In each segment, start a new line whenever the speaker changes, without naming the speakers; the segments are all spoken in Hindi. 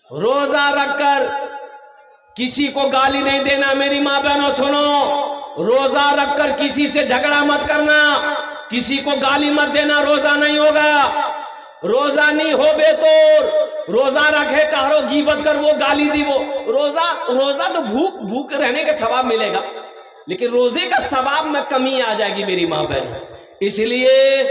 रोजा रखकर किसी को गाली नहीं देना। मेरी माँ बहनों सुनो, रोजा रखकर किसी से झगड़ा मत करना, किसी को गाली मत देना, रोजा नहीं होगा। रोजा नहीं हो बे तो रोजा रखे कहो गीबत कर वो गाली दी वो रोजा तो भूख रहने के सवाब मिलेगा, लेकिन रोजे का सवाब में कमी आ जाएगी मेरी माँ बहन। इसलिए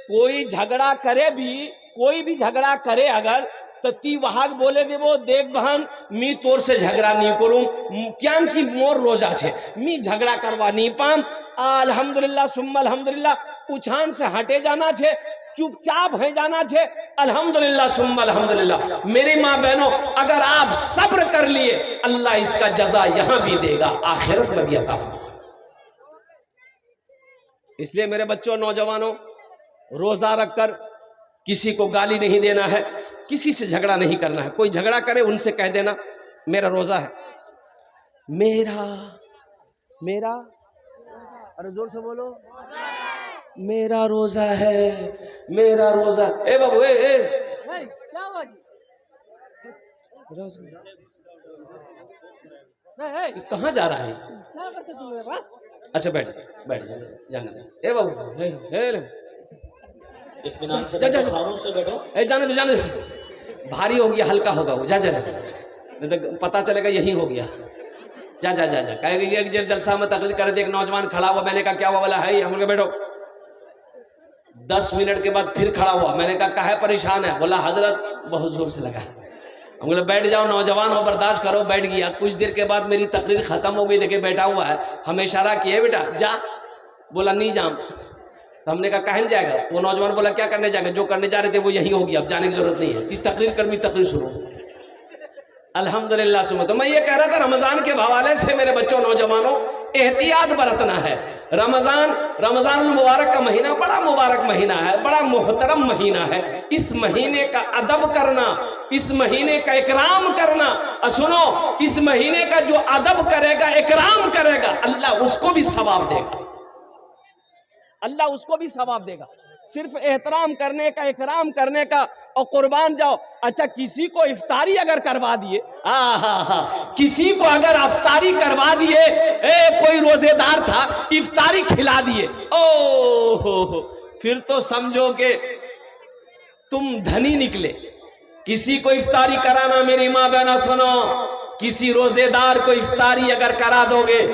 कोई झगड़ा करे भी, कोई भी झगड़ा करे अगर तो ती वहां बोले दे वो देख बहन मी तोर से झगड़ा नहीं करूं, क्या की मोर रोजा छे मी झगड़ा करवा नहीं पाम, अल्हम्दुलिल्लाह सुम्मा अल्हम्दुलिल्लाह उछान से हटे जाना छे, चुपचाप है जाना छे, अल्हम्दुलिल्लाह सुम्मा अल्हम्दुलिल्लाह। मेरी माँ बहनों, अगर आप सब्र कर लिए अल्लाह इसका जजा यहां भी देगा, आखिरत में भी अता फरमाएगा। इसलिए मेरे बच्चों, नौजवानों, रोजा रखकर किसी को गाली नहीं देना है, किसी से झगड़ा नहीं करना है। कोई झगड़ा करे उनसे कह देना मेरा रोजा है, मेरा मेरा अरे जोर से बोलो, मेरा रोजा है, मेरा रोजा। ए बाबू क्या हुआ जी, कहाँ जा रहा है? क्या करते तुम? अच्छा बैठ बैठ जाने दे। ए बाबू जाने दो, भारी हो गया, हल्का होगा वो, जा जा जा, नहीं तो पता चलेगा यही हो गया। जा जा जा जा, कहेगा जलसा में तकलीफ कर दे, एक नौजवान खड़ा हुआ, मैंने कहा क्या हुआ? बोला है, हम लोग बैठो। 10 मिनट के बाद फिर खड़ा हुआ, मैंने कहा काहे परेशान है? बोला हजरत बहुत जोर से लगा। हम बोले बैठ जाओ, नौजवान हो, बर्दाश्त करो। बैठ गया। कुछ देर के बाद मेरी तकरीर खत्म हो गई, देखे बैठा हुआ है, हमें इशारा किया बेटा जा। बोला नहीं जाऊं। तो हमने कहा कहीं जाएगा? तो नौजवान बोला क्या करने जाएगा? जो करने जा रहे थे वो यही हो गया, अब जाने की जरूरत नहीं है, तकरीर करनी, तकरीर सुनो। अल्हम्दुलिल्लाह सुनो। तो मैं ये कह रहा था, रमजान के हवाले से मेरे बच्चों, नौजवानों, एहतियात बरतना है। रमजान मुबारक का महीना बड़ा मुबारक महीना है, बड़ा मोहतरम महीना है। इस महीने का अदब करना, इस महीने का इकराम करना, सुनो, इस महीने का जो अदब करेगा, इकराम करेगा, अल्लाह उसको भी सवाब देगा, अल्लाह उसको भी सवाब देगा। सिर्फ एहतराम करने का, इकराम करने का और कुर्बान जाओ। अच्छा, किसी को इफ्तारी अगर करवा दिए, किसी को अगर इफ्तारी करवा दिए, कोई रोजेदार था, इफ्तारी खिला दिए, ओ फिर तो समझो कि तुम धनी निकले। किसी को इफ्तारी कराना, मेरी माँ बहना सुनो, किसी रोजेदार को इफ्तारी अगर करा दोगे,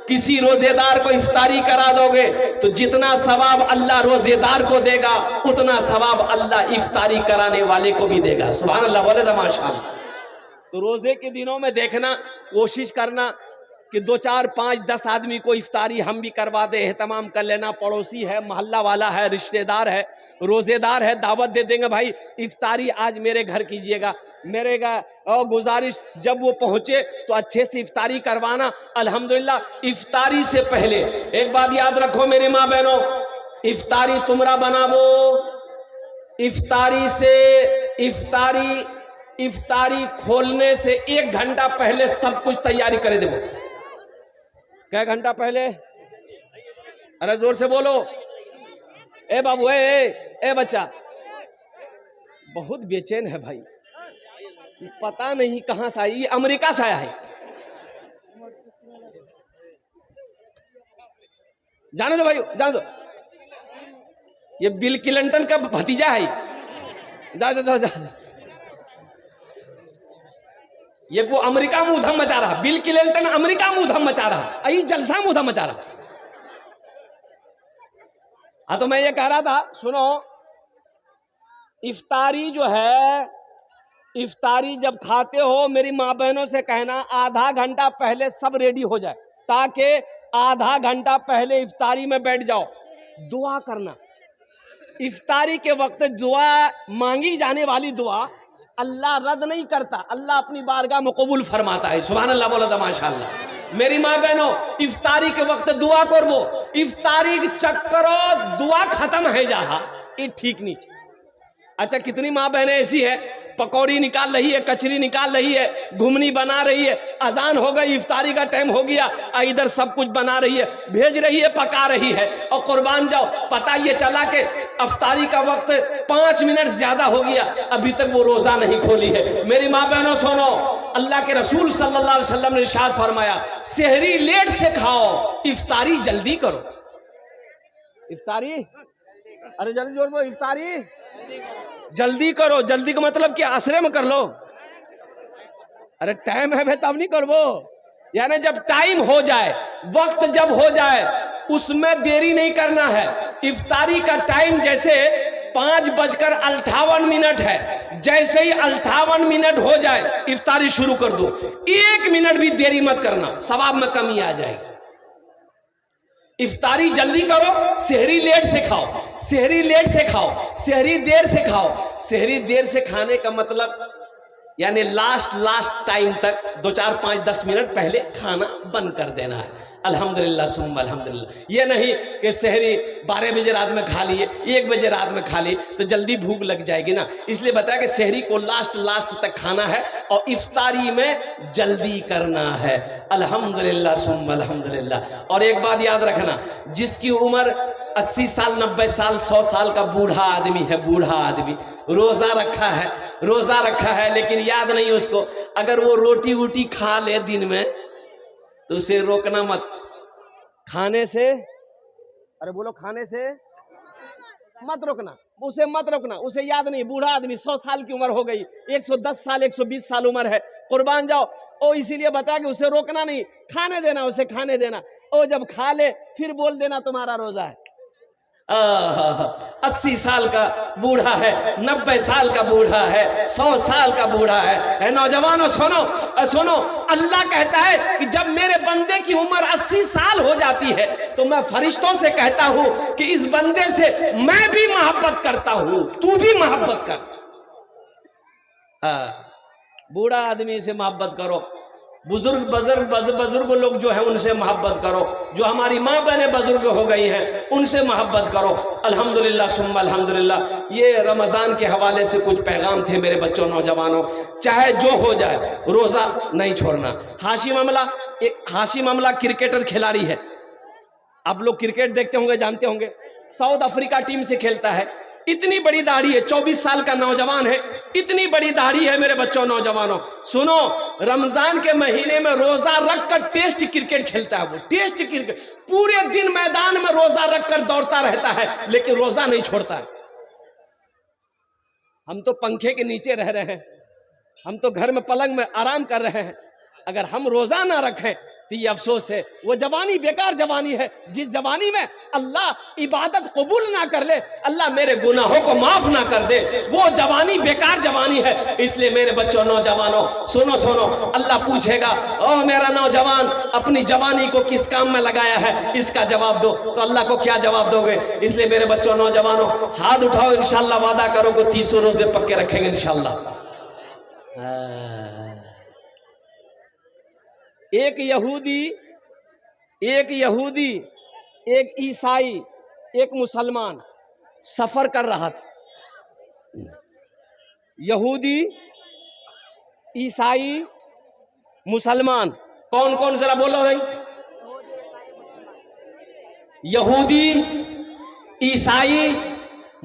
किसी रोजेदार को इफ्तारी करा दोगे तो जितना सवाब अल्लाह रोजेदार को देगा, उतना सवाब अल्लाह इफ्तारी कराने वाले को भी देगा। सुभान अल्लाह, बोले तो माशाअल्लाह। तो रोजे के दिनों में देखना, कोशिश करना कि 2, 4, 5, 10 आदमी को इफ्तारी हम भी करवा दे, एहतमाम कर लेना। पड़ोसी है, मोहल्ला वाला है, रिश्तेदार है, रोजेदार है, दावत दे देंगे, भाई इफ्तारी आज मेरे घर कीजिएगा। मेरे गुजारिश, जब वो पहुंचे तो अच्छे से इफ्तारी करवाना। अल्हम्दुलिल्लाह, इफ्तारी से पहले एक बात याद रखो मेरी माँ बहनों, इफ्तारी तुमरा बनावो। इफ्तारी खोलने से 1 घंटा पहले सब कुछ तैयारी करे देवो। क्या घंटा पहले? अरे जोर से बोलो। ए बाबू, ए बच्चा, बहुत बेचैन है भाई, पता नहीं कहां से आई, ये अमेरिका से आया है। जाने दो भाई, जाने दो, ये बिल क्लिंटन का भतीजा है। जा जा जा, जा। ये वो अमेरिका में उधम मचा रहा, बिल क्लिंटन अमेरिका में उधम मचा रहा, यही जलसा में उधम मचा रहा। हाँ, तो मैं ये कह रहा था, सुनो, इफ्तारी जो है, इफ्तारी जब खाते हो, मेरी माँ बहनों से कहना आधा घंटा पहले सब रेडी हो जाए, ताकि आधा घंटा पहले इफ्तारी में बैठ जाओ। दुआ करना, इफ्तारी के वक्त दुआ मांगी जाने वाली दुआ अल्लाह रद्द नहीं करता, अल्लाह अपनी बारगाह में कबूल फरमाता है। सुभान अल्लाह, बोला था माशाअल्लाह। मेरी माँ बहनों, इफ्तारी के वक्त दुआ करबो, इफ्तारी चक्करो दुआ खत्म है जहा, ये ठीक नहीं। अच्छा, कितनी माँ बहनें ऐसी है पकौड़ी निकाल रही है, कचरी निकाल रही है, घुमनी बना रही है, अजान हो गई, इफ्तारी का टाइम हो गया, इधर सब कुछ बना रही है, भेज रही है, पका रही है, और कुर्बान जाओ पता ये चला कि इफ्तारी का वक्त 5 मिनट ज्यादा हो गया, अभी तक वो रोजा नहीं खोली है। मेरी माँ बहनों सुनो, अल्लाह के रसूल सल्लल्लाहु अलैहि वसल्लम ने इरशाद फरमाया, सेहरी लेट से खाओ, इफ्तारी जल्दी करो। इफ्तारी, अरे जल्दी जोर बोलो, इफ्तारी जल्दी करो। जल्दी का मतलब क्या, असरे में कर लो, अरे टाइम है भाई तब नहीं करबो, यानी जब टाइम हो जाए, वक्त जब हो जाए, उसमें देरी नहीं करना है। इफ्तारी का टाइम जैसे 5:58 है, जैसे ही 58 मिनट हो जाए इफ्तारी शुरू कर दो, 1 मिनट भी देरी मत करना, सवाब में कमी आ जाएगी। इफ्तारी जल्दी करो, सेहरी लेट से खाओ, सेहरी लेट से खाओ, सेहरी देर से खाओ। सेहरी देर से खाने का मतलब यानी लास्ट टाइम तक 2, 4, 5, 10 मिनट पहले खाना बंद कर देना है। अल्हम्दुलिल्लाह सुम्मा अल्हम्दुलिल्लाह। ये नहीं कि सेहरी 12 बजे रात में खा लिए, 1 बजे रात में खा ली तो जल्दी भूख लग जाएगी ना, इसलिए बताया कि सेहरी को लास्ट तक खाना है और इफ्तारी में जल्दी करना है। अल्हम्दुलिल्लाह सुम्मा अल्हम्दुलिल्लाह। और एक बात याद रखना, जिसकी उम्र 80 साल 90 साल 100 साल का बूढ़ा आदमी है, बूढ़ा आदमी रोजा रखा है लेकिन याद नहीं उसको, अगर वो रोटी वोटी खा ले दिन में तो उसे रोकना मत, खाने से, अरे बोलो, खाने से मत रोकना, उसे मत रोकना, उसे याद नहीं, बूढ़ा आदमी 100 साल की उम्र हो गई, 110 साल 120 साल उम्र है, कुर्बान जाओ, ओ इसीलिए बताया कि उसे रोकना नहीं, खाने देना, उसे खाने देना, ओ जब खा ले फिर बोल देना तुम्हारा रोजा है। 80 साल का बूढ़ा है, 90 साल का बूढ़ा है, 100 साल का बूढ़ा है। नौजवानों सुनो, अल्लाह कहता है कि जब मेरे बंदे की उम्र 80 साल हो जाती है तो मैं फरिश्तों से कहता हूं कि इस बंदे से मैं भी मोहब्बत करता हूं, तू भी मोहब्बत कर। बूढ़ा आदमी से मोहब्बत करो, बुजुर्ग लोग जो है उनसे मोहब्बत करो, जो हमारी माँ बहनें बुजुर्ग हो गई हैं उनसे मोहब्बत करो। अल्हम्दुलिल्लाह सुम्मा अल्हम्दुलिल्लाह। ये रमज़ान के हवाले से कुछ पैगाम थे मेरे बच्चों, नौजवानों, चाहे जो हो जाए रोज़ा नहीं छोड़ना। हाशिम अमला क्रिकेटर खिलाड़ी है, आप लोग क्रिकेट देखते होंगे, जानते होंगे, साउथ अफ्रीका टीम से खेलता है, इतनी बड़ी दाढ़ी है, 24 साल का नौजवान है, इतनी बड़ी दाढ़ी है मेरे बच्चों, नौजवानों सुनो, रमजान के महीने में रोजा रखकर टेस्ट क्रिकेट खेलता है। वो टेस्ट क्रिकेट पूरे दिन मैदान में रोजा रखकर दौड़ता रहता है, लेकिन रोजा नहीं छोड़ता है। हम तो पंखे के नीचे रह रहे हैं, हम तो घर में पलंग में आराम कर रहे हैं, अगर हम रोजा ना रखें तो ये अफसोस है, वो जवानी बेकार जवानी है, जिस जवानी में अल्लाह इबादत कबूल ना कर ले, अल्लाह मेरे गुनाहों को माफ ना कर दे, वो जवानी बेकार जवानी है। इसलिए मेरे बच्चों, नौजवानों सुनो, अल्लाह पूछेगा, ओ मेरा नौजवान अपनी जवानी को किस काम में लगाया है, इसका जवाब दो। तो अल्लाह को क्या जवाब दोगे? इसलिए मेरे बच्चों, नौजवानों, हाथ उठाओ, इंशाल्लाह वादा करो कि 30 रोजे पक्के रखेंगे इंशाल्लाह। एक यहूदी, एक ईसाई, एक मुसलमान सफर कर रहा था। यहूदी, ईसाई, मुसलमान, कौन कौन जरा बोलो भाई? यहूदी, ईसाई,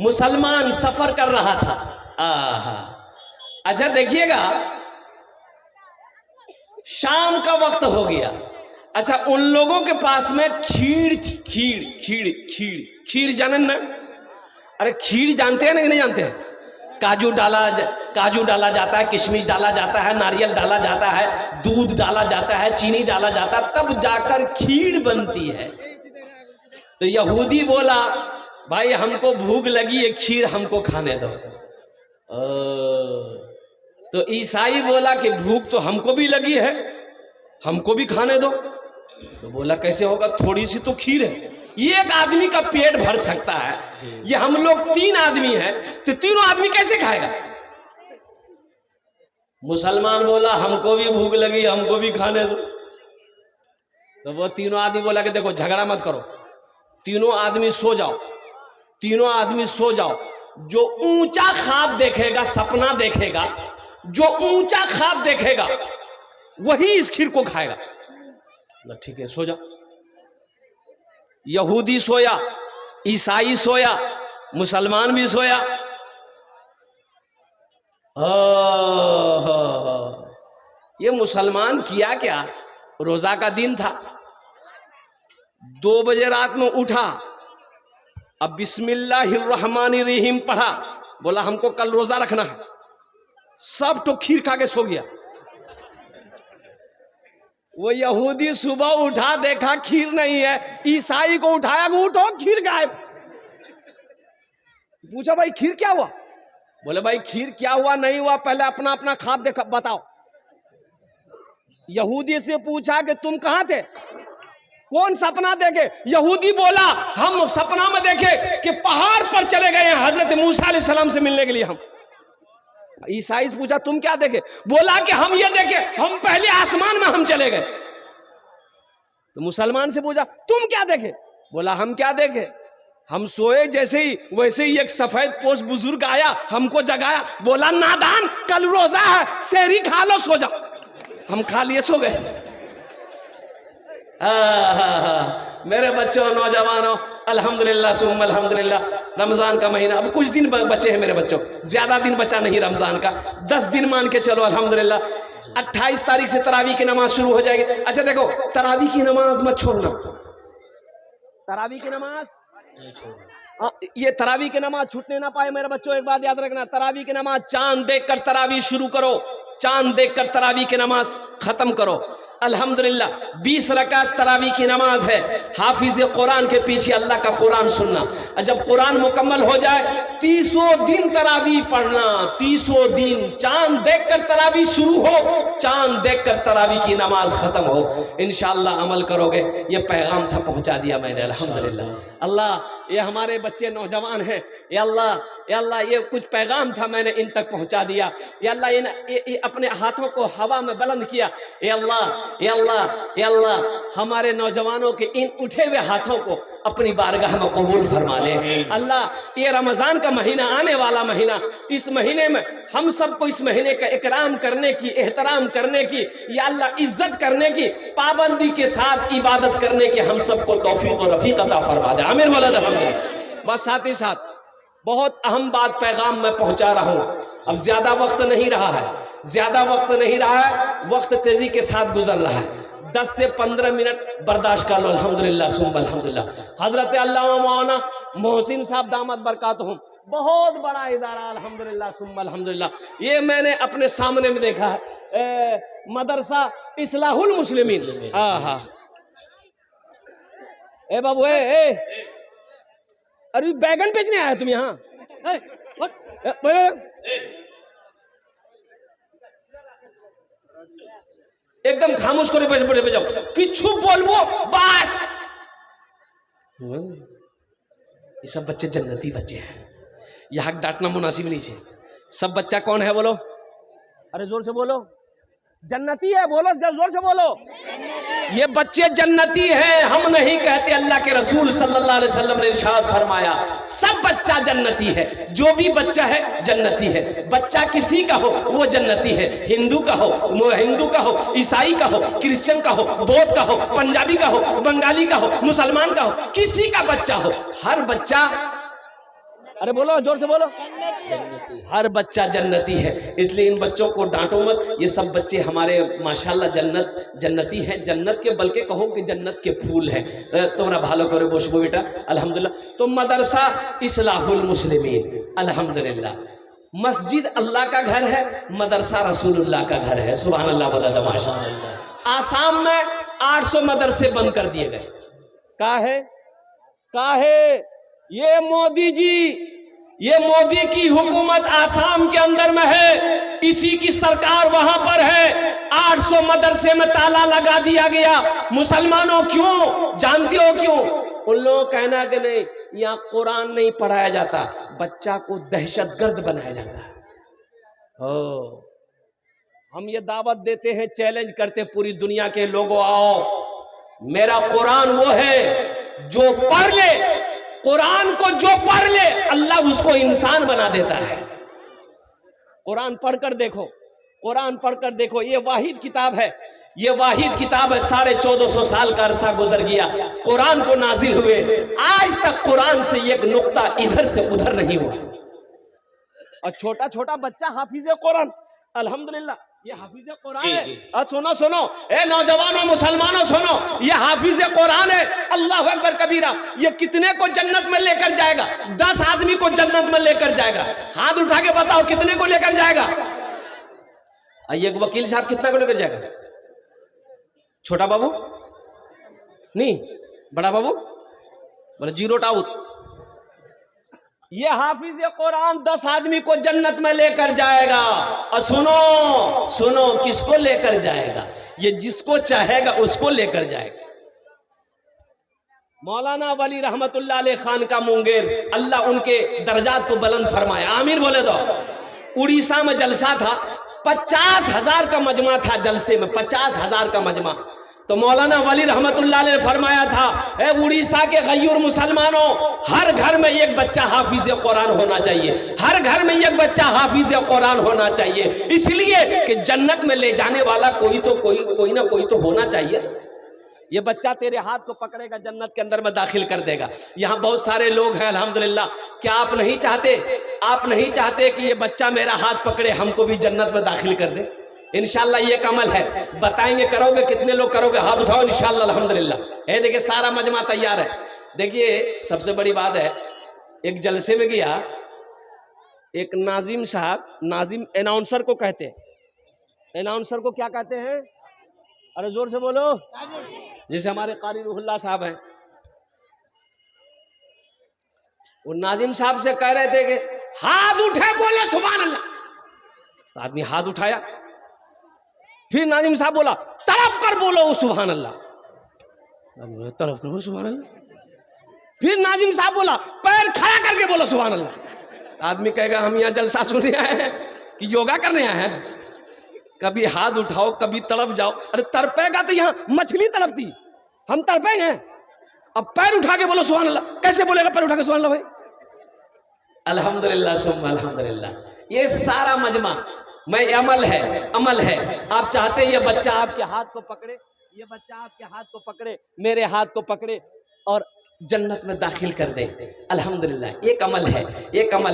मुसलमान सफर कर रहा था। अच्छा देखिएगा, शाम का वक्त हो गया। अच्छा, उन लोगों के पास में खीर थी, खीर जाने ना? अरे खीर जानते हैं ना कि नहीं जानते हैं? काजू डाला जाता है, किशमिश डाला जाता है, नारियल डाला जाता है, दूध डाला जाता है, चीनी डाला जाता है, तब जाकर खीर बनती है। तो यहूदी बोला, भाई हमको भूख लगी है, खीर हमको खाने दो। तो ईसाई बोला कि भूख तो हमको भी लगी है, हमको भी खाने दो। तो बोला कैसे होगा, थोड़ी सी तो खीर है, ये एक आदमी का पेट भर सकता है, ये हम लोग 3 आदमी हैं, तो तीनों आदमी कैसे खाएगा? मुसलमान बोला हमको भी भूख लगी, हमको भी खाने दो। तो वो तीनों आदमी बोला कि देखो झगड़ा मत करो, तीनों आदमी सो जाओ, जो ऊंचा ख्वाब देखेगा, सपना देखेगा, जो ऊंचा ख्वाब देखेगा वही इस खीर को खाएगा। ठीक है, सो जा। यहूदी सोया, ईसाई सोया, मुसलमान भी सोया। ये मुसलमान किया क्या, रोजा का दिन था, 2 बजे रात में उठा, अब बिस्मिल्लाहिर्रहमानिर्रहीम पढ़ा, बोला हमको कल रोजा रखना है, सब तो खीर खा के सो गया। वो यहूदी सुबह उठा, देखा खीर नहीं है, ईसाई को उठाया, उठो खीर गायब। पूछा भाई खीर क्या हुआ? बोले भाई खीर क्या हुआ नहीं हुआ पहले अपना अपना ख्वाब देखा बताओ। यहूदी से पूछा कि तुम कहां थे, कौन सपना देखे? यहूदी बोला हम सपना में देखे कि पहाड़ पर चले गए हैं हजरत मूसा अलैहिस्सलाम से मिलने के लिए हम। ईसाई से पूछा तुम क्या देखे? बोला कि हम ये देखे, हम पहले आसमान में हम चले गए। तो मुसलमान से पूछा तुम क्या देखे? बोला हम क्या देखे, हम सोए जैसे ही वैसे ही एक सफेद पोश बुजुर्ग आया, हमको जगाया, बोला नादान कल रोजा है, सहरी खा लो सो जाओ। हम खा लिए सो गए। मेरे बच्चों नौजवानों, अल्हम्दुलिल्लाह सुम्मा अल्हम्दुलिल्लाह, रमजान का महीना अब कुछ दिन बचे हैं मेरे बच्चों, ज्यादा दिन बचा नहीं रमजान का, 10 दिन मान के चलो अल्हम्दुलिल्लाह। 28 तारीख से तरावी की नमाज शुरू हो जाएगी। अच्छा देखो, तरावी की नमाज मत छोड़ना, तरावी की नमाज ये तरावी की नमाज छूटने ना पाए मेरे बच्चों। एक बात याद रखना, तरावी की नमाज चांद देखकर तरावी शुरू करो, चांद देखकर तरावी की नमाज खत्म करो। अल्हम्दुलिल्लाह 20 रकात तरावी की नमाज है। हाफिज कुरान के पीछे अल्लाह का कुरान सुनना, जब कुरान मुकम्मल हो जाए 30 दिन तरावी पढ़ना, 30 दिन चांद देखकर तरावी शुरू हो, चांद देखकर तरावी की नमाज खत्म हो। इंशाअल्लाह अमल करोगे। ये पैगाम था, पहुंचा दिया मैंने अल्हम्दुलिल्लाह। अल्लाह ये हमारे बच्चे नौजवान हैं, या अल्लाह ये कुछ पैगाम था मैंने इन तक पहुंचा दिया। या अल्लाह ये अपने हाथों को हवा में बुलंद किया। या अल्लाह हमारे नौजवानों के इन उठे हुए हाथों को अपनी बारगाह में कबूल फरमा ले। अल्लाह ये रमज़ान का महीना आने वाला महीना, इस महीने में हम सबको इस महीने का इकराम करने की, एहतराम करने की, या अल्लाह इज्जत करने की, पाबंदी के साथ इबादत करने की हम सबको तौफीक और रफ़ीक अता फरमा दे। आमीन वलद अल्हम्दुलिल्लाह। बस साथ ही साथ बहुत अहम बात पैगाम मैं पहुंचा रहा हूं। अब ज्यादा वक्त नहीं रहा है, ज्यादा वक्त नहीं रहा है, वक्त तेजी के साथ गुजर रहा है। 10 से 15 मिनट बर्दाश्त कर लो। अल्हम्दुलिल्लाह सुम्मा अल्हम्दुलिल्लाह। हजरत अल्लामा मौलाना मोहसिन साहब दामद बरकातहुम, बहुत बड़ा इदारा अल्हम्दुलिल्लाह सुम्मा अल्हम्दुलिल्लाह। ये मैंने अपने सामने में देखा है, मदरसा इस्लाहुल मुस्लिमीन। हाँ ए बाबू अरे बैगन बेचने आया तुम यहाँ? एकदम खामोश करे बैठ जाओ, किच्छु बोलबो बस। ये सब बच्चे जन्नती बच्चे हैं, यहाँ डांटना मुनासिब नहीं है। सब बच्चा कौन है बोलो? अरे जोर से बोलो। जन्नती है, बोलो जोर से बोलो। ये बच्चे जन्नती हैं, हम नहीं कहते। अल्लाह के रसूल सल्लल्लाहु अलैहि वसल्लम ने इरशाद फरमाया सब बच्चा जन्नती है, जो भी बच्चा है जन्नती है। बच्चा किसी का हो वो जन्नती है, हिंदू का हो, ईसाई का हो, क्रिश्चियन का हो, बौद्ध का हो, पंजाबी का हो, बंगाली का हो, मुसलमान का हो, किसी का बच्चा हो, हर बच्चा, अरे बोलो जोर से बोलो, हर बच्चा जन्नती है। इसलिए इन बच्चों को डांटो मत। ये सब बच्चे हमारे माशाल्लाह जन्नती हैं, जन्नत के, बल्कि कहो कि जन्नत के फूल हैं। तुम्हारा भालो करे बोशबो बेटा अल्हम्दुलिल्लाह। तो मदरसा इस्लाहुल मुस्लिमीन अल्हम्दुलिल्लाह। मस्जिद अल्लाह का घर है, मदरसा रसूलुल्लाह का घर है। सुभान अल्लाह बोला माशाल्लाह। आसाम में 800 मदरसे बंद कर दिए गए। काहे? ये मोदी जी, ये मोदी की हुकूमत आसाम के अंदर में है, इसी की सरकार वहां पर है। 800 मदरसे में ताला लगा दिया गया। मुसलमानों क्यों जानते हो क्यों? उन लोगों का कहना कि नहीं, यहाँ कुरान नहीं पढ़ाया जाता, बच्चा को दहशतगर्द बनाया जाता है। हम ये दावत देते हैं, चैलेंज करते पूरी दुनिया के लोगों, आओ मेरा कुरान वो है जो पढ़ ले कुरान को जो पढ़ ले अल्लाह उसको इंसान बना देता है। कुरान पढ़कर देखो, कुरान पढ़कर देखो, ये वाहिद किताब है, ये वाहिद किताब है। 1450 साल का अरसा गुजर गया कुरान को नाजिल हुए, आज तक कुरान से एक नुक्ता इधर से उधर नहीं हुआ। और छोटा छोटा बच्चा हाफिज कुरान, अल्हम्दुलिल्लाह ये हाफिज कुरान है। और सुनो सुनो ए नौजवानों मुसलमानों सुनो, ये हाफिज कुरान है। अल्लाह अकबर कबीरा, ये कितने को जन्नत में लेकर जाएगा? 10 आदमी को जन्नत में लेकर जाएगा। हाथ उठा के बताओ कितने को लेकर जाएगा? एक वकील साहब कितना को लेकर जाएगा? छोटा बाबू नहीं, बड़ा बाबू बोले जीरो टाउट। ये हाफिज कुरान 10 आदमी को जन्नत में लेकर जाएगा। और सुनो सुनो, किसको लेकर जाएगा? ये जिसको चाहेगा उसको लेकर जाएगा। मौलाना वली रहमतुल्लाह अलैह खान का मुंगेर, अल्लाह उनके दर्जात को बुलंद फरमाए, आमीन बोले दो। उड़ीसा में जलसा था, 50,000 का मजमा था जलसे में, 50,000 का मजमा। तो मौलाना वली रहमतुल्लाह ने फरमाया था, ए उड़ीसा के गयूर मुसलमानों, हर घर में एक बच्चा हाफिज कुरान होना चाहिए, हर घर में एक बच्चा हाफिज कुरान होना चाहिए, इसलिए कि जन्नत में ले जाने वाला कोई ना कोई तो होना चाहिए। ये बच्चा तेरे हाथ को पकड़ेगा, जन्नत के अंदर में दाखिल कर देगा। यहाँ बहुत सारे लोग हैं अल्हम्दुलिल्लाह, क्या आप नहीं चाहते कि ये बच्चा मेरा हाथ पकड़े, हमको भी जन्नत में दाखिल कर दे? इंशाल्लाह ये कमल है, बताएंगे, करोगे? कितने लोग करोगे? हाथ उठाओ इंशाल्लाह अल्हम्दुलिल्लाह। ये देखिए सारा मजमा तैयार है। देखिए सबसे बड़ी बात है, एक जलसे में गया एक नाजिम साहब, नाजिम अनाउंसर को कहते हैं, अनाउंसर को क्या कहते हैं? अरे जोर से बोलो। जैसे हमारे कारी रूहुल्लाह साहब हैं, वो नाजिम साहब से कह रहे थे कि हाथ उठे बोले सुभान अल्लाह। तो आदमी हाथ उठाया, फिर नाजिम साहब बोला तड़प कर बोलो वो सुभान अल्लाह, तड़प कर बोलो सुभान अल्लाह। फिर नाजिम साहब बोला पैर खड़ा करके बोलो सुभान अल्लाह। आदमी कहेगा हम यहाँ जलसा सुनने आए हैं कि योगा करने आए हैं? कभी हाथ उठाओ, कभी तड़प जाओ। अरे तड़पेगा तो यहाँ मछली तड़पती, हम तड़पेंगे? अब पैर उठा के बोलो सुभान अल्लाह, कैसे बोलेगा पैर उठा के सुभान अल्लाह भाई? अल्हम्दुलिल्लाह सुम्मा अल्हम्दुलिल्लाह। ये सारा मजमा मैं अमल है। आप चाहते हैं ये बच्चा आपके हाथ को पकड़े, ये बच्चा आपके हाथ को पकड़े, मेरे हाथ को पकड़े और जन्नत में दाखिल कर दे। अल्हम्दुलिल्लाह एक अमल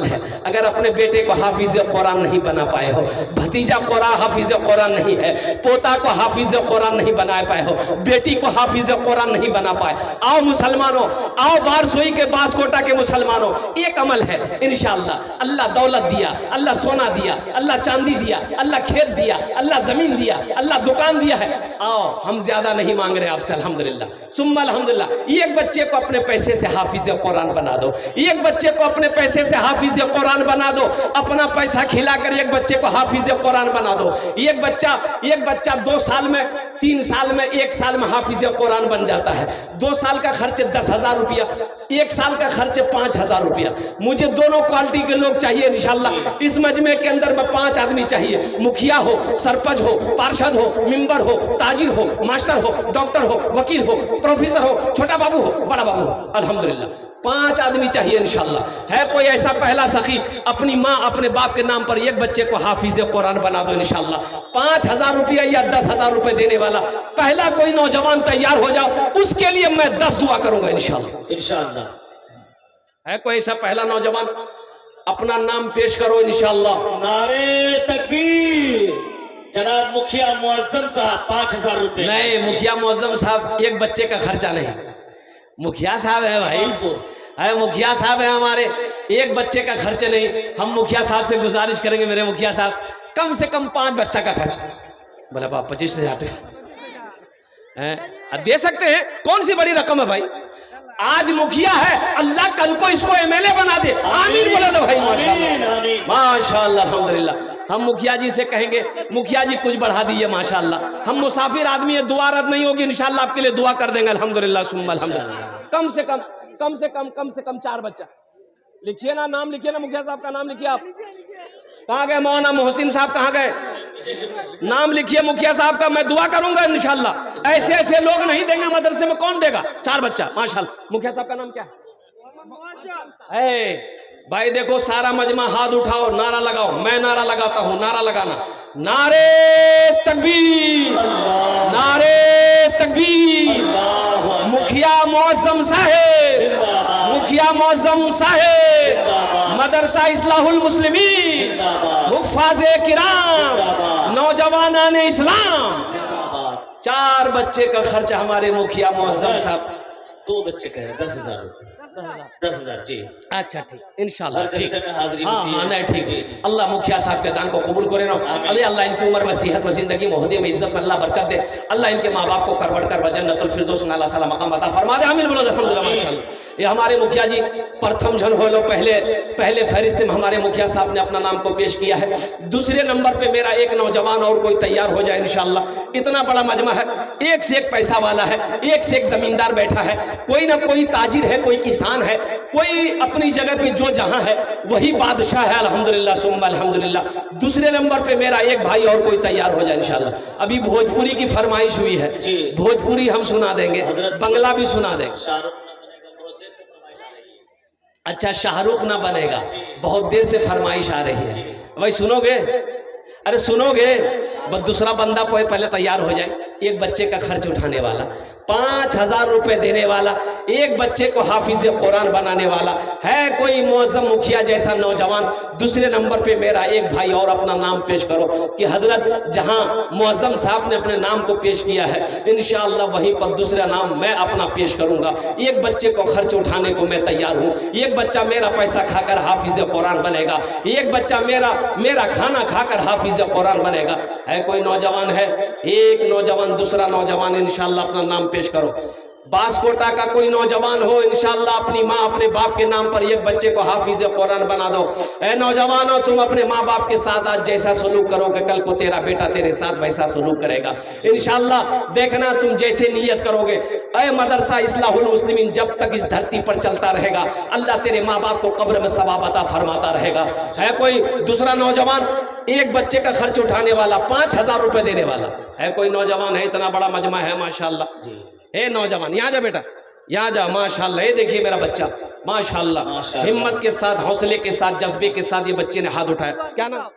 है। अगर अपने बेटे को हाफिज कुरान नहीं बना पाए हो, भतीजा हाफिज कुरान नहीं है, पोता को हाफिज कुरान नहीं बना पाए हो, बेटी को हाफिज कुरान नहीं बना पाए, आओ मुसलमानों, आओ बारसोई के बासकोटा के मुसलमानों, एक अमल है इंशाअल्लाह। अल्लाह दौलत दिया, अल्लाह सोना दिया, अल्लाह चांदी दिया, अल्लाह खेत दिया, अल्लाह जमीन दिया, अल्लाह दुकान दिया है। आओ हम ज्यादा नहीं मांग रहे आपसे, अल्हम्दुलिल्लाह सुम्मा अल्हम्दुलिल्लाह। एक बच्चे को अपने पैसे से हाफिज कुरान बना दो, एक बच्चे को अपने पैसे से हाफिज कुरान बना दो, अपना पैसा खिलाकर एक बच्चे को हाफिज कुरान बना दो। एक बच्चा 2 साल में, 3 साल में, 1 साल में हाफिज कुरान बन जाता है। 2 साल का खर्च 10,000 रुपया, 1 साल का खर्च 5,000 रुपया। मुझे दोनों क्वालिटी के लोग चाहिए इंशाअल्लाह। इस मजमे के अंदर में 5 आदमी चाहिए, मुखिया हो, सरपंच हो, पार्षद हो, मेंबर हो, ताजिर हो, मास्टर हो, डॉक्टर हो, वकील हो, प्रोफेसर हो, छोटा बाबू हो, बड़ा बाबू हो, अल्हम्दुलिल्लाह 5 आदमी चाहिए इंशाअल्लाह। है कोई ऐसा पहला सखी अपनी माँ अपने बाप के नाम पर एक बच्चे को हाफिज कुरान बना दो इंशाअल्लाह। 5,000 रुपया या 10,000 रुपए देने वाला पहला कोई नौजवान तैयार हो जाओ, उसके लिए मैं 10 दुआ करूंगा इंशाअल्लाह। है कोई ऐसा पहला नौजवान? अपना नाम पेश करो इंशाअल्लाह।
नारे तकबीर। जनाब मुखिया मुअज्जम साहब 5,000 रुपए।
नहीं, मुखिया मुअज्जम साहब एक बच्चे का खर्चा नहीं। मुखिया साहब है भाई, है मुखिया साहब है हमारे, एक बच्चे का खर्च नहीं। हम मुखिया साहब से गुजारिश करेंगे, मेरे मुखिया साहब कम से कम 5 बच्चा का खर्च। बोला बाप 25,000 टका दे सकते हैं, कौन सी बड़ी रकम है भाई? आज मुखिया है, अल्लाह कल को इसको एमएलए बना दे, आमीन बोला दो भाई। माशाअल्लाह माशाअल्लाह अल्हम्दुलिल्लाह। हम मुखिया जी से कहेंगे मुखिया जी कुछ बढ़ा दीजिए माशाअल्लाह। हम मुसाफिर आदमी है, दुआ रद्द नहीं होगी इंशाअल्लाह, आपके लिए दुआ कर देंगे अल्हम्दुलिल्लाह सुम्मा अल्हम्दुलिल्लाह। कम से कम 4 बच्चा लिखिए ना, नाम लिखिए ना, मुखिया साहब का नाम लिखिए। आप कहाँ गए? मौलाना मोहसिन साहब कहाँ गए? नाम लिखिए मुखिया साहब का, मैं दुआ करूंगा इंशाअल्लाह। ऐसे लोग नहीं देंगे मदरसे में, कौन देगा? 4 बच्चा माशाअल्लाह। मुखिया साहब का नाम क्या है? भाई देखो सारा मजमा हाथ उठाओ, नारा लगाओ, मैं नारा लगाता हूं, नारा लगाना, नारे तकबीर, नारे तकबीर। मुखिया मुअज्जम साहेब, मुखिया मुअज्जम साहेब, मदरसा इस्लाहुल मुस्लिमीन, हुफ्फाज़े किराम, नौजवानान इस्लाम। 4 बच्चे का खर्चा हमारे मुखिया मुअज्जम साहब।
2 बच्चे कह रहे हैं 10,000 रुपये। 10,000 जी।
अच्छा ठीक, इंशाल्लाह
हर
ठीक।
जलसे में हाजिरी
हाँ
होती है।
हाँ नहीं ठीक।
जी।
अल्लाह मुखिया साहब के दान को कबूल करे ना। अल्लाह इनकी उम्र में सेहत में जिंदगी में ओहदे में इज्जत में अल्लाह बरकत दे। अल्लाह इनके माँ बाप को करवट कर जन्नतुल फिरदौस में अल्लाह साला मकाम अता फरमा दे। आमीन बोलो अल्हम्दुलिल्लाह माशाअल्लाह। ये हमारे मुखिया जी प्रथम जन हो लो, पहले फहरिस्त में हमारे मुखिया साहब ने अपना नाम को पेश किया है। दूसरे नंबर पे मेरा एक नौजवान और कोई तैयार हो जाए इंशाअल्लाह। इतना बड़ा मजमा है, एक से एक पैसा वाला है, एक से एक जमींदार बैठा है, कोई ना कोई ताजिर है, कोई किसान है, कोई अपनी जगह पे जो जहां है वही बादशाह है। अल्हम्दुलिल्लाह सुम्मा अल्हम्दुलिल्लाह। दूसरे नंबर पे मेरा एक भाई और कोई तैयार हो जाए इंशाअल्लाह। अभी भोजपुरी की फरमाइश हुई है, भोजपुरी हम सुना देंगे, बंगला भी सुना देंगे। अच्छा शाहरुख ना बनेगा, बहुत देर से फरमाइश आ रही है, भाई सुनोगे? अरे सुनोगे? बस दूसरा बंदा पहले तैयार हो जाए। एक बच्चे का खर्च उठाने वाला, 5,000 रुपए देने वाला, एक बच्चे को हाफिज कुरान बनाने वाला है कोई मौजम मुखिया जैसा नौजवान। दूसरे नंबर पे मेरा एक भाई और अपना नाम पेश करो कि हजरत जहां मौजम साहब ने अपने नाम को पेश किया है इंशाअल्लाह वहीं पर दूसरा नाम मैं अपना पेश करूंगा। एक बच्चे को खर्च उठाने को मैं तैयार हूँ। एक बच्चा मेरा पैसा खाकर हाफिज कुरान बनेगा, एक बच्चा मेरा खाना खाकर हाफिज कुरान बनेगा। है कोई नौजवान है? एक नौजवान, दूसरा नौजवान इंशाअल्लाह अपना नाम पेश करो। बांसकोटा का कोई नौजवान हो इंशाअल्लाह अपनी माँ अपने बाप के नाम पर एक बच्चे को हाफिज कुरान बना दो। ऐ नौजवानों, तुम अपने माँ बाप के साथ आज जैसा सलूक करोगे कल को तेरा बेटा तेरे साथ वैसा सलूक करेगा इंशाअल्लाह। देखना तुम जैसे नियत करोगे। ऐ मदरसा इस्लाहुल मुस्लिमीन जब तक इस धरती पर चलता रहेगा अल्लाह तेरे माँ बाप को कब्र में सवाब अता फरमाता रहेगा। है कोई दूसरा नौजवान? एक बच्चे का खर्च उठाने वाला, 5,000 रुपए देने वाला है कोई नौजवान है? इतना बड़ा मजमा है माशाअल्लाह। ए नौजवान यहाँ जा बेटा, यहाँ जा माशाअल्लाह। ये देखिए मेरा बच्चा माशाअल्लाह, हिम्मत के साथ, हौसले के साथ, जज्बे के साथ ये बच्चे ने हाथ उठाया। क्या नाम?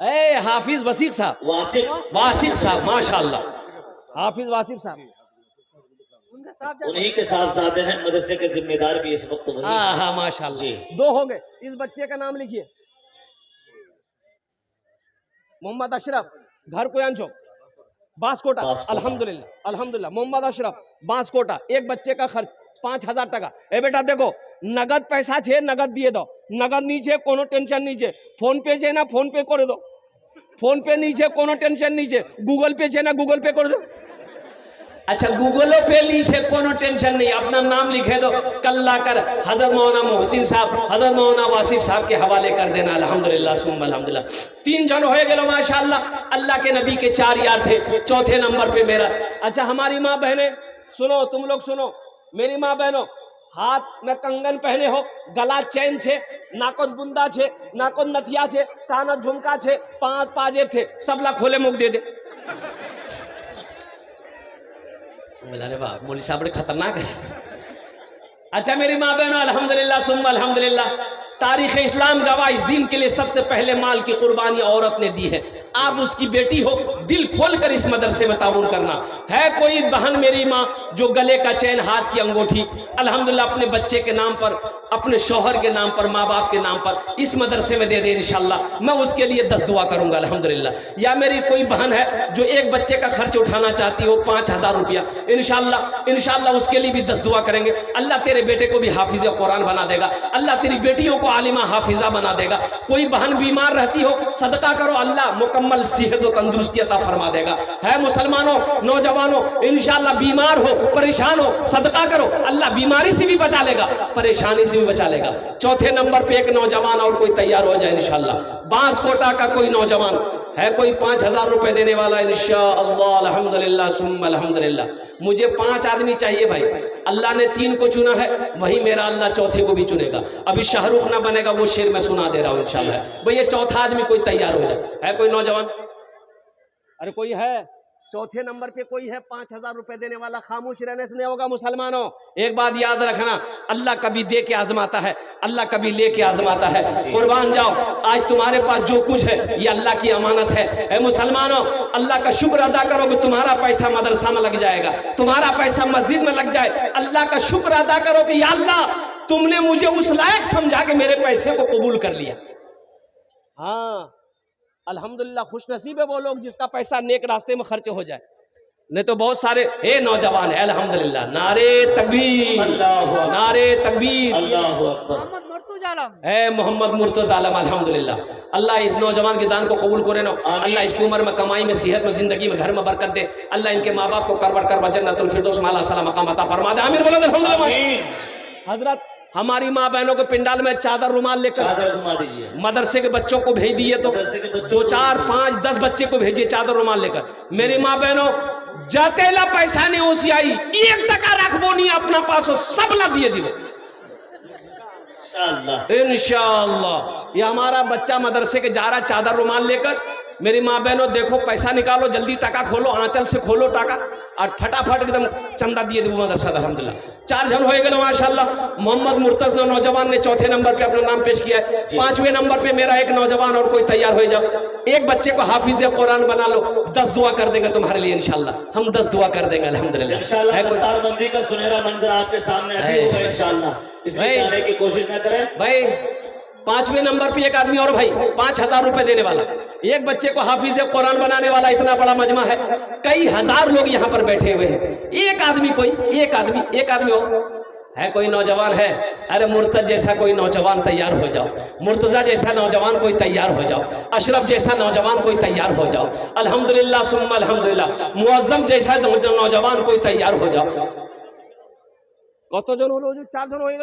ए हाफिज वसीक साहब, वासिक साहब माशाअल्लाह, हाफिज वासिक साहब।
उन्हीं के साहब हैं, मदरसे के जिम्मेदार भी इस वक्त वही।
हाँ हाँ माशाअल्लाह। 2 हो गए। इस बच्चे का नाम लिखिए, मोहम्मद अशरफ, घर कोयान चौक, बांसकोटा। अल्हम्दुलिल्लाह अल्हम्दुलिल्लाह। मोहम्मद अशरफ, बांसकोटा। एक बच्चे का खर्च 5,000 टका। ए बेटा देखो, नगद पैसा छे नगद दिए दो, नगद नीचे कोनो टेंशन नीचे, फोन पे छे ना फोन पे कर दो, फोन पे नीचे कोनो टेंशन नीचे, गूगल पे छे ना गूगल पे कर दो। अच्छा गूगल पे नीचे कोनो टेंशन नहीं, अपना नाम लिखे दो, कल्ला कर हजरत मौलाना मोहसिन साहब, हजरत मौलाना वासिफ साहब के हवाले कर देना। अल्हम्दुलिल्लाह सुम्मा अल्हम्दुलिल्लाह। 3 जन हो गए माशाअल्लाह। अल्लाह के नबी के 4 यार थे। चौथे नंबर पे मेरा। अच्छा हमारी माँ बहनें सुनो, तुम लोग सुनो, मेरी माँ बहनों, हाथ में कंगन पहने हो, गला चैन छे, नाकोद बुंदा छे, नाकोद नथिया छे, कानत झुमका छे, पांच पाजेब थे, सबला खोले मुख दे दे। अरे बाप, मौलवी साहब बड़े खतरनाक है। अच्छा मेरी माँ बहनों, अल्हम्दुलिल्लाह सुम्मा अल्हम्दुलिल्लाह, तारीख इस्लाम गवाह इस दिन के लिए सबसे पहले माल की कुर्बानी औरत ने दी है। आप उसकी बेटी हो, दिल खोलकर इस मदरसे में ताउन करना। है कोई बहन मेरी माँ जो गले का चैन, हाथ की अंगूठी अल्हम्दुलिल्लाह अपने बच्चे के नाम पर, अपने शौहर के नाम पर, माँ बाप के नाम पर इस मदरसे में दे दे इंशाअल्लाह, मैं उसके लिए 10 दुआ करूंगा अल्हम्दुलिल्लाह। या मेरी कोई बहन है जो एक बच्चे का खर्च उठाना चाहती हो 5,000 रुपया, इंशाअल्लाह उसके लिए भी 10 दुआ करेंगे। अल्लाह तेरे बेटे को भी हाफिज कुरान बना देगा, अल्लाह तेरी बेटियों को आलिमा हाफिजा बना देगा। कोई बहन बीमार रहती हो, सदका करो, अल्लाह मुकम्मल सेहत और तंदुरुस्ती अता फरमा देगा। है मुसलमानों, नौजवानों, इंशाअल्लाह बीमार हो, परेशान हो, सदका करो, अल्लाह बीमारी से भी बचा लेगा, परेशानी से भी बचा लेगा। चौथे नंबर पे एक नौजवान और कोई तैयार हो जाए इंशाअल्लाह। बांसकोटा का कोई नौजवान है कोई 5,000 रुपए देने वाला इंशाअल्लाह। अल्हम्दुलिल्लाह सुम्मा अल्हम्दुलिल्लाह। मुझे 5 आदमी चाहिए भाई, अल्लाह ने 3 को चुना है, वही मेरा अल्लाह चौथे को भी चुनेगा। अभी शाहरुख ना बनेगा वो शेर मैं सुना दे रहा हूँ इंशाअल्लाह। भाई ये चौथा आदमी कोई तैयार हो जाए। है कोई नौजवान? अरे कोई है? चौथे नंबर पे कोई है 5,000 रुपए देने वाला, खामोश रहने से नहीं होगा मुसलमानों। एक बात याद रखना, अल्लाह कभी दे के आजमाता है, अल्लाह कभी ले के आजमाता है। कुर्बान जाओ, आज तुम्हारे पास जो कुछ है ये अल्लाह की अमानत है। ए मुसलमानों, अल्लाह का शुक्र अदा करो कि तुम्हारा पैसा मदरसा में लग जाएगा, तुम्हारा पैसा मस्जिद में लग जाए। अल्लाह का शुक्र अदा करो कि या अल्लाह तुमने मुझे उस लायक समझा के मेरे पैसे को कबूल कर लिया। हाँ, अल्हम्दुलिल्लाह, खुश नसीब है वो लोग जिसका पैसा नेक रास्ते में खर्च हो जाए। नहीं तो बहुत सारे नौजवान है अल्हम्दुलिल्लाह, नारे तकबीर, नारे तकबीर, मोहम्मद मुर्तजा आलम, अल्हम्दुलिल्लाह। अल्लाह इस नौजवान के दान को कबूल करे ना, अल्लाह इसकी उम्र में, कमाई में, सेहत में, जिंदगी में, घर में बरकत दे। अल्लाह इनके माँ बाप को करवर कर जन्नतुल फिरदौस में आला मकाम अता फरमा दे। आमीन बोलो अल्हम्दुलिल्लाह। हजरत, हमारी माँ बहनों के पिंडाल में चादर रुमाल लेकर मदरसे के बच्चों को भेज दिए, तो 2, 4, 5, 10 बच्चे को भेजिए चादर रुमाल लेकर। मेरी माँ बहनों, जातेला पैसा नहीं ओसियाई, 1 टका रखबो नहीं अपना पास, सब ला दिए दिवो इंशाअल्लाह। ये हमारा बच्चा मदरसे के जा रहा चादर रुमाल लेकर। मेरी माँ बहनों देखो, पैसा निकालो, जल्दी टका खोलो, आंचल से खोलो टका और फटाफट एकदम चंदा दिए दे मदरसा। अल्हम्दुलिल्लाह 4 जन हो गए माशाल्लाह। मोहम्मद मुर्तजा नौजवान ने चौथे नंबर पे अपना नाम पेश किया है। 5वें नंबर पे मेरा एक नौजवान और कोई तैयार हो जाओ, एक बच्चे को हाफिज कुरान बना लो, 10 दुआ कर देंगे तुम्हारे लिए इंशाल्लाह। हम 10 दुआ कर देंगे अल्हम्दुलिल्लाह।
दस्तारबंदी का सुनहरा मंजर आपके सामने अभी होगा इंशाल्लाह, इसमें जाने की कोशिश न करें
भाई। 5वें नंबर पे एक आदमी और भाई 5,000 रुपए देने वाला, एक बच्चे को हाफिज कुरान बनाने वाला। इतना बड़ा मजमा है, कई हजार लोग यहाँ पर बैठे हुए हैं। एक आदमी और है, कोई नौजवान है? अरे मुर्तज जैसा कोई नौजवान तैयार हो जाओ, मुर्तजा जैसा नौजवान कोई तैयार हो जाओ, अशरफ जैसा नौजवान कोई तैयार हो जाओ, अल्हम्दुलिल्लाह सुम्मा अल्हम्दुलिल्लाह, मुअज्जम जैसा नौजवान कोई तैयार हो जाओ। कत जन हलो? 4 जन हो गए,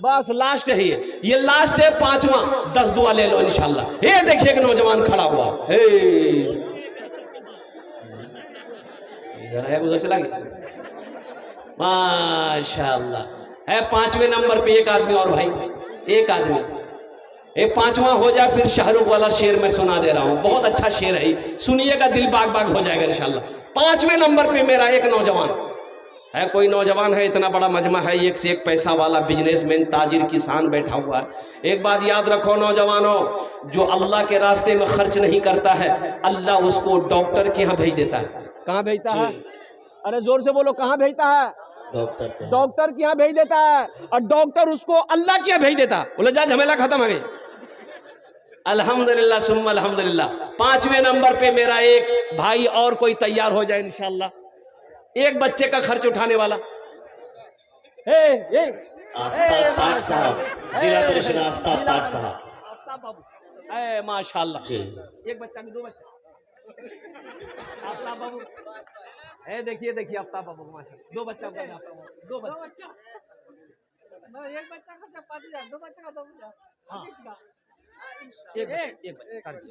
बस लास्ट है ये लास्ट है, 5वां। 10 दुआ ले लो इंशाल्लाह। ये देखिए एक नौजवान खड़ा हुआ है, इधर है, उधर चला गया, माशाल्लाह है। 5वें नंबर पे एक आदमी और भाई, एक आदमी, एक 5वां हो जाए फिर शाहरुख वाला शेर मैं सुना दे रहा हूं, बहुत अच्छा शेर है, सुनिएगा, दिल बाग बाग हो जाएगा इंशाल्लाह। 5वें नंबर पे मेरा एक नौजवान है, कोई नौजवान है, इतना बड़ा मजमा है, एक से एक पैसा वाला बिजनेसमैन, ताजिर, किसान बैठा हुआ है। एक बात याद रखो नौजवानों, जो अल्लाह के रास्ते में खर्च नहीं करता है, अल्लाह उसको डॉक्टर के यहाँ भेज देता है। कहाँ भेजता है? अरे जोर से बोलो, कहाँ भेजता है? डॉक्टर के यहाँ भेज देता है, और डॉक्टर उसको अल्लाह के यहाँ भेज देता है। बोले जा, झमेला खत्म हो गई। अल्हम्दुलिल्लाह सुम्मा अल्हम्दुलिल्लाह। 5वें नंबर पे मेरा एक भाई और कोई तैयार हो जाए इंशाल्लाह, एक बच्चे का खर्च उठाने वाला। माशाल्लाह, एक बच्चा में 2 बच्चे। आफ्ताब बाबू देखिए आफ्ताब बाबू माशाल्लाह, 2 बच्चा, 2 बच्चा, एक बच्चा का 5,000, 2 बच्चा का 10,000,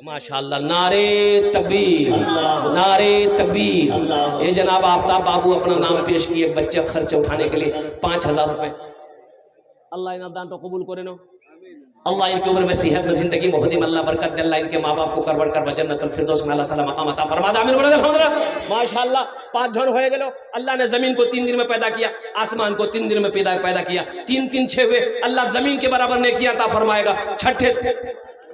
माशाल्लाह। नारे तकबीर, नारे तकबीर। ये जनाब आफ्ताब बाबू अपना नाम पेश किए, एक बच्चे खर्च उठाने के लिए 5,000 रुपए। अल्लाह इन दान तो कबूल करे नो, अल्लाह इनकी उम्र में, सेहत में, जिंदगी में खुदी में अल्लाह बरकत दे, अल्लाह इनके माँ बाप को करवर कर जन्नतुल फिरदौस में अल्लाह मकाम अता फरमा दे। आमीन बोलो अल्हम्दुलिल्लाह। माशाल्लाह 5 जन हो गए। अल्लाह ने जमीन को 3 दिन में पैदा किया, आसमान को 3 दिन में पैदा किया, 3 3 6 हुए। अल्लाह जमीन के बराबर नेकी अता फरमाएगा।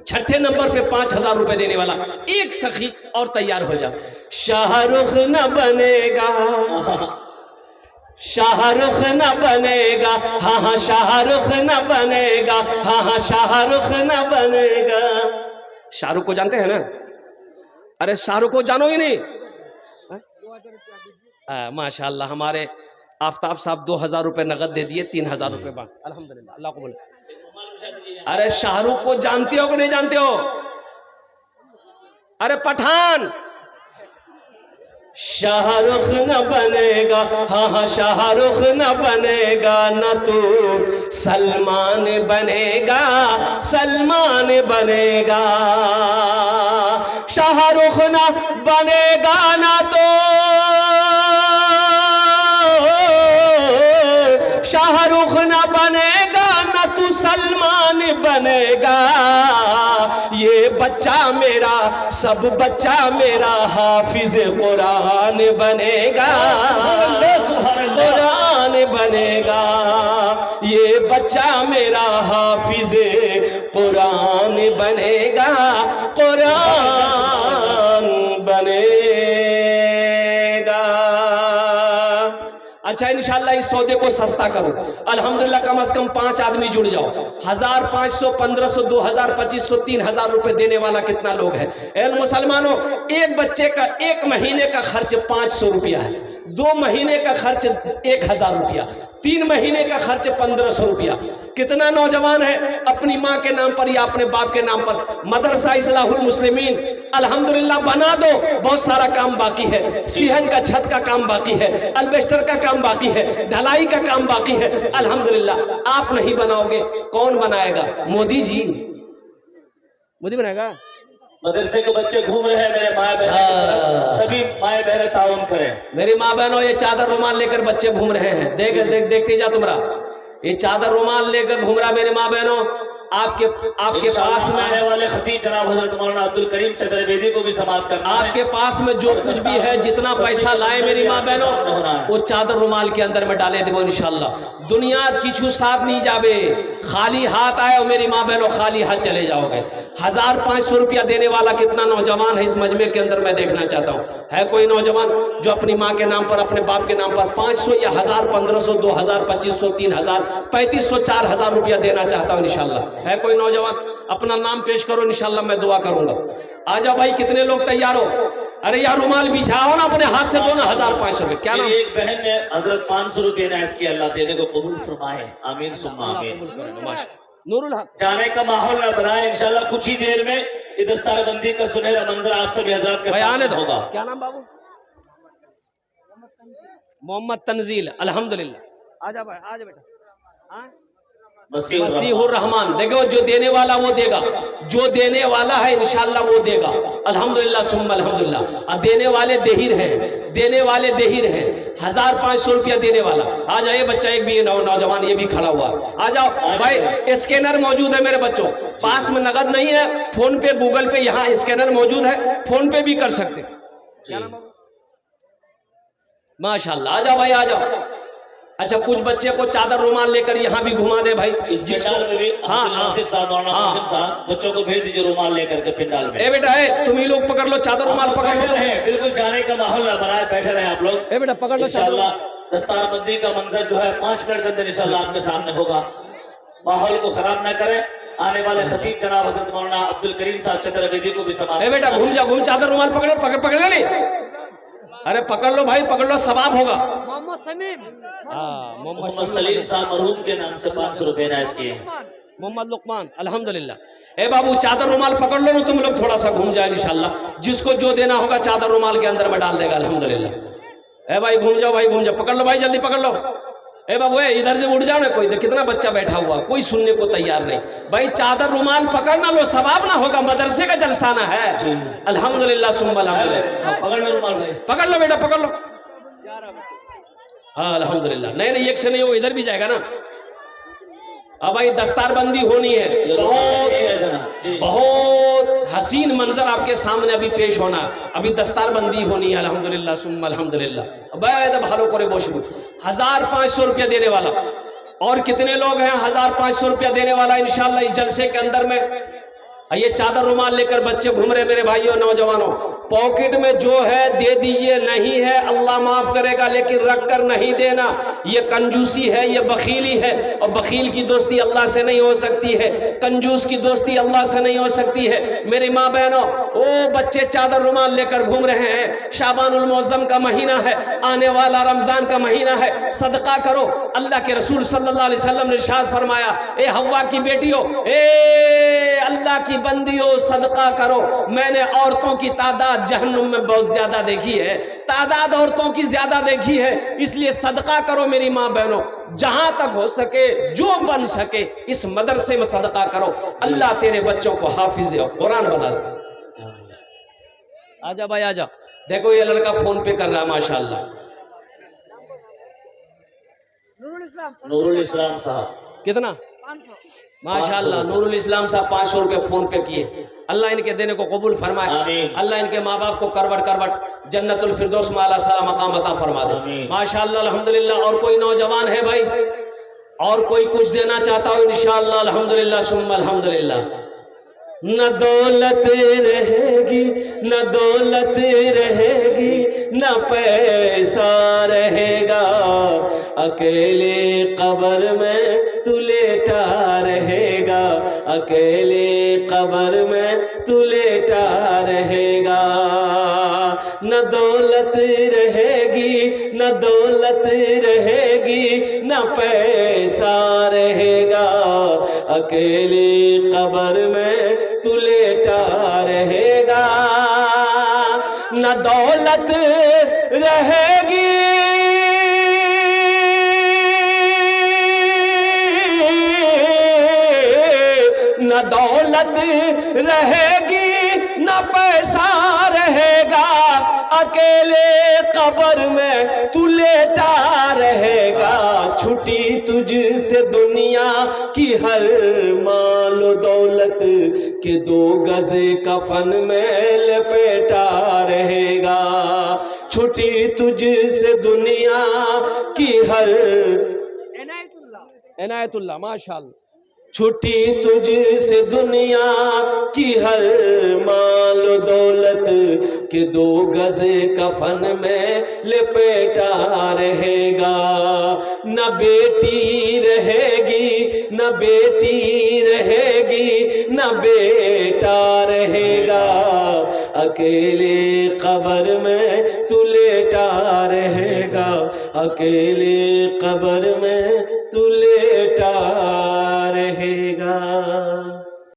छठे नंबर पे 5,000 रुपए देने वाला एक सखी और तैयार हो जा। शाहरुख न बनेगा, शाहरुख न बनेगा, हाँ हाँ शाहरुख न बनेगा, हाँ हाँ शाहरुख न बनेगा। शाहरुख को जानते हैं ना? अरे शाहरुख को जानो ही नहीं? माशाल्लाह, हमारे आफ्ताब साहब 2,000 रुपए नगद दे दिए, 3,000 रुपए बांट, अल्हम्दुलिल्लाह, अल्लाह को बोले। अरे शाहरुख को जानते हो कि नहीं जानते हो? अरे पठान, शाहरुख न बनेगा, हाँ हाँ शाहरुख न बनेगा, न तू सलमान बनेगा, सलमान बनेगा। शाहरुख न बनेगा ना तो शाहरुख न बनेगा, न तू सलमान बनेगा। ये बच्चा मेरा, सब बच्चा मेरा हाफिज कुरान बनेगा, कुरान बनेगा। ये बच्चा मेरा हाफिज कुरान बनेगा, कुरान बनेगा। अच्छा, इंशाल्लाह इस सौदे को सस्ता करो। अल्हम्दुलिल्लाह कम से कम 5 आदमी जुड़ जाओ। 1500, 1500, 2000, 2500, 3000 रुपए देने वाला कितना लोग है? ए मुसलमानों, एक बच्चे का 1 महीने का खर्च 500 रुपया है, 2 महीने का खर्च 1000 रुपया, 3 महीने का खर्च 1500 रुपया। कितना नौजवान है अपनी माँ के नाम पर या अपने बाप के नाम पर मदरसा इस्लाहुल मुस्लिमीन अल्हम्दुलिल्लाह बना दो। बहुत सारा काम बाकी है, सिहन का छत का काम बाकी है, अल्बेस्टर का काम बाकी है, ढलाई का काम बाकी है। अल्हम्दुलिल्लाह आप नहीं बनाओगे, कौन बनाएगा? मोदी जी, मोदी बनाएगा।
मदरसे के बच्चे घूम रहे हैं, मेरे माए बहन, सभी माए बहन ताउन करें।
मेरी माँ बहनों, ये चादर रुमाल लेकर बच्चे घूम रहे हैं। देखते जा तुमरा, ये चादर रुमाल लेकर घूम रहा। मेरे माँ बहनों, आपके पास में
आने वाले खतीब जनाब हजरत मौलाना अब्दुल करीम चतुर्वेदी को भी समाप्त करना है।
आपके पास में जो कुछ भी है, जितना पैसा लाए मेरी माँ बहनों, वो चादर रुमाल के अंदर में डाले देवो इंशाल्लाह। दुनिया किछु साथ नहीं जावे, खाली हाथ आए और मेरी माँ बहनों खाली हाथ चले जाओगे। 1500 रुपया देने वाला कितना नौजवान है इस मजमे के अंदर, मैं देखना चाहता हूँ। है कोई नौजवान जो अपनी माँ के नाम पर, अपने बाप के नाम पर 500 या 1000, 1500, 2000, 2500, 3000, 3500, 4000 रुपया देना चाहता हूँ इंशाल्लाह? है कोई नौजवान? अपना नाम पेश करो, इंशाल्लाह मैं दुआ करूंगा। आ जाओ भाई, कितने लोग तैयार हो? अरे यार रुमाल बिछाओ ना, अपने हाथ से दो ना। 1500 रुपये। क्या नाम?
एक बहन ने हजरत 500 रुपये इनायत किया, अल्लाह देने को कबूल फरमाए, आमीन सुम्मा आमीन।
नूरुल हक,
जाने का माहौल न बनाए, इंशाल्लाह कुछ ही देर में ये दस्तारबंदी का सुनहरा मंजर आप सभी हजरात के सामने होगा।
क्या नाम बाबू? मोहम्मद तंजील। अल्हम्दुलिल्लाह, आजा भाई, आजा बेटा। हाँ, मसीहुर रहमान। देखो, जो देने वाला वो देगा, जो देने वाला है इंशाल्लाह वो देगा। अल्हम्दुलिल्लाह सुम्मा अल्हम्दुलिल्लाह। और देने वाले देहिर हैं, देने वाले देहिर हैं। 1500 रुपया देने वाला। आ जाए बच्चा, एक भी नौजवान ये भी खड़ा हुआ। आ जाओ भाई, स्कैनर मौजूद है मेरे बच्चों पास में, नगद नहीं है, फोन पे, गूगल पे, यहाँ स्कैनर मौजूद है, फोन पे भी कर सकते। माशाल्लाह, आ जाओ भाई, आ जाओ। अच्छा, कुछ बच्चे को चादर रुमाल लेकर यहाँ भी घुमा दे भाई।
इस पिंडाल में भी बच्चों को भेज दीजिए रुमाल लेकर के पिंडाल में।
ए बेटा, है तुम ही लोग पकड़ लो, चादर रुमाल पकड़ लो।
बिल्कुल जाने का माहौल ना बनाए, बैठे रहे आप लोग।
ए बेटा पकड़ लो।
इंशाल्लाह दस्तारबंदी का मंजर जो है 5 मिनट के अंदर इंशाल्लाह आपके सामने होगा। माहौल को खराब न करें। आने वाले खतीब जनाब हजरत मौलाना अब्दुल करीम साहब चतुर्वेदी को भी समाप्त।
ए बेटा घूम जा, घूम, चादर रुमाल पकड़ ले। अरे पकड़ लो भाई, पकड़ लो, सवाब होगा।
मोहम्मद सलीम,
मोहम्मद सलीम साहब मरहूम के नाम से 500 रुपए इनायत किए।
मोहम्मद लुकमान। अल्हम्दुलिल्लाह। ए बाबू, चादर रुमाल पकड़ लो ना, तुम लोग थोड़ा सा घूम जाए इंशाल्लाह। जिसको जो देना होगा चादर रुमाल के अंदर में डाल देगा। अल्हम्दुलिल्लाह। ए भाई घूम जाओ, भाई घूम जाओ, पकड़ लो भाई, जल्दी पकड़ लो। ए बाबू, इधर से उठ जाओ ना। कोई कितना बच्चा बैठा हुआ, कोई सुनने को तैयार नहीं। भाई चादर रुमाल पकड़ना लो, सवाब ना होगा, मदरसे का जलसाना है। अल्हम्दुलिल्लाह सुम्मा अल्हम्दुलिल्लाह।
पकड़ लो रुमाल भाई,
पकड़ लो बेटा, पकड़ लो। हाँ अल्हम्दुलिल्लाह। नहीं, एक से नहीं, वो इधर भी जाएगा ना। अब भाई दस्तारबंदी होनी है, बहुत हसीन मंजर आपके सामने अभी पेश होना। अभी दस्तारबंदी होनी है। अल्हम्दुलिल्लाह सुम्मा अल्हम्दुलिल्लाह। भालो करे बोशबू। 1500 रुपया देने वाला। और कितने लोग हैं 1500 रुपया देने वाला इंशाल्लाह इस जलसे के अंदर में? ये चादर रुमाल लेकर बच्चे घूम रहे मेरे भाइयों नौजवानों। पॉकेट में जो है दे दीजिए, नहीं है अल्लाह माफ करेगा, लेकिन रख कर नहीं देना। ये कंजूसी है, ये बखीली है। और बखील की दोस्ती अल्लाह से नहीं हो सकती है, कंजूस की दोस्ती अल्लाह से नहीं हो सकती है। मेरी माँ बहनों, ओ बच्चे चादर रुमाल लेकर घूम रहे हैं। शाबानुल मुअज्जम का महीना है, आने वाला रमजान का महीना है। सदका करो। अल्लाह के रसूल सल्लल्लाहु अलैहि वसल्लम ने इरशाद फरमाया, ए हव्वा की बेटियों, ए अल्लाह की बंदियों, सदका करो। मैंने औरतों की तादाद जहन्नुम में बहुत ज्यादा देखी है, तादाद औरतों की ज्यादा देखी है, इसलिए सदका करो मेरी माँ बहनों। जहां तक हो सके, जो बन सके, इस मदरसे में सदका करो। अल्लाह तेरे बच्चों को हाफिज कुरान बना दे। आजा भाई आजा। देखो ये लड़का फोन पे कर रहा है माशाल्लाह।
नूरुल इस्लाम साहब
कितना?
500।
माशाल्लाह। नूरुल इस्लाम साहब 500 रुपये फोन पे किए। अल्लाह इनके देने को कबूल फरमाए।
आमीन।
अल्लाह इनके माँ बाप को करवट करवट जन्नतुल फिरदौस में आला साला मकाम अता फरमा दे।
आमीन।
माशाअल्लाह अल्हम्दुलिल्लाह। और कोई नौजवान है भाई और कोई कुछ देना चाहता हो इंशाअल्लाह अल्हम्दुलिल्लाह सुम्मा अल्हम्दुलिल्लाह। न दौलत रहेगी न दौलत रहेगी न पैसा रहेगा, अकेले कब्र में तू लेटा रहेगा, अकेले कब्र में तू लेटा रहेगा। न दौलत रहेगी न दौलत रहेगी न पैसा रहेगा, अकेले कब्र में तू लेटा रहेगा। न दौलत रहेगी न दौलत रहेगी न पैसा रहेगा, अकेले कब्र में तू लेटा रहेगा। छुटी तुझसे दुनिया की हर मालो दौलत के 2 गज कफन में लपेटा रहेगा। छुटी तुझसे दुनिया की हर इनायतुल्लाह माशाअल्लाह। छुट्टी तुझसे दुनिया की हर माल दौलत के 2 गज कफन में लपेटा रहेगा। न बेटी रहेगी न बेटी रहेगी न बेटा रहेगा, अकेले कब्र में तू लेटा रहेगा, अकेले कब्र में तू लेटा रहेगा।